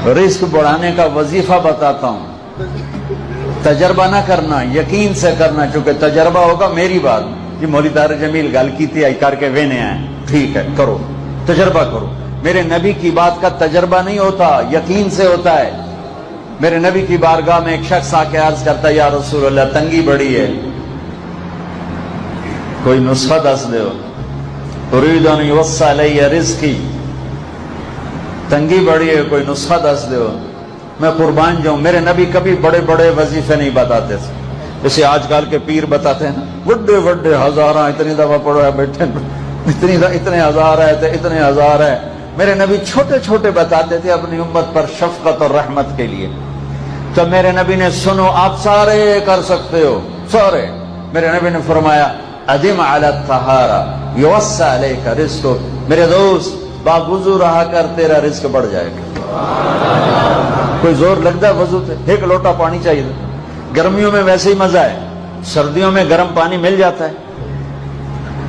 رزق بڑھانے کا وظیفہ بتاتا ہوں، تجربہ نہ کرنا، یقین سے کرنا، چونکہ تجربہ ہوگا میری بات جی مولوی طاہر جمیل گل کی تھی آئی کر کے وینے آئے، ٹھیک ہے کرو، تجربہ کرو۔ میرے نبی کی بات کا تجربہ نہیں ہوتا، یقین سے ہوتا ہے۔ میرے نبی کی بارگاہ میں ایک شخص آ کے عرض کرتا ہے، یا رسول اللہ تنگی بڑی ہے، کوئی نسخہ دس دو، اريد ان يوسع علی رزقی، تنگی بڑی ہے کوئی نسخہ دس دو، میں قربان جاؤں۔ میرے نبی کبھی بڑے بڑے وظیفے نہیں بتاتے تھے جیسے آج کل کے پیر بتاتے ہیں نا، بڑے بڑے ہزاراں اتنی دفعہ پڑھو ہے بیٹھے، اتنے ہزار ہے اتنے ہزار ہے۔ میرے نبی چھوٹے چھوٹے بتاتے تھے اپنی امت پر شفقت اور رحمت کے لیے۔ تو میرے نبی نے سنو آپ سارے کر سکتے ہو، سارے۔ میرے نبی نے فرمایا ادم علی الطہارہ یوسع علیک رزقک، میرے دوست باوضو رہا کر تیرا رزق بڑھ جائے گا۔ کوئی زور لگتا ہے وضو سے؟ ایک لوٹا پانی چاہیے، گرمیوں میں ویسے ہی مزہ ہے، سردیوں میں گرم پانی مل جاتا ہے۔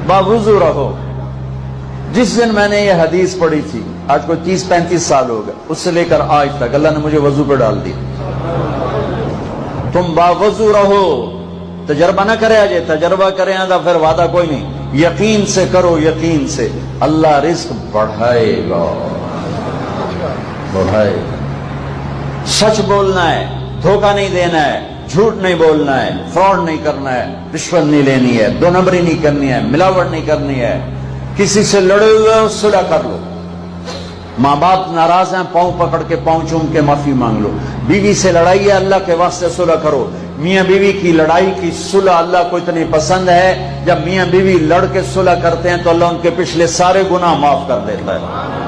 باوضو رہو۔ جس دن میں نے یہ حدیث پڑھی تھی، آج کوئی 30-35 سال ہو گئے، اس سے لے کر آج تک اللہ نے مجھے وضو پہ ڈال دی۔ تم باوضو رہو، تجربہ نہ کرے آجے، تجربہ کرے آدھا پھر وعدہ کوئی نہیں، یقین سے کرو، یقین سے اللہ رزق بڑھائے گا، بڑھائے گا۔ سچ بولنا ہے، دھوکہ نہیں دینا ہے، جھوٹ نہیں بولنا ہے، فراڈ نہیں کرنا ہے، رشوت نہیں لینی ہے، دو نمبری نہیں کرنی ہے، ملاوٹ نہیں کرنی ہے۔ کسی سے لڑے ہوئے صلح کر لو، ماں باپ ناراض ہیں پاؤں پکڑ کے پاؤں چوم کے معافی مانگ لو، بیوی سے لڑائی ہے اللہ کے واسطے صلح کرو۔ میاں بیوی کی لڑائی کی صلح اللہ کو اتنی پسند ہے، جب میاں بیوی لڑ کے صلح کرتے ہیں تو اللہ ان کے پچھلے سارے گناہ معاف کر دیتا ہے۔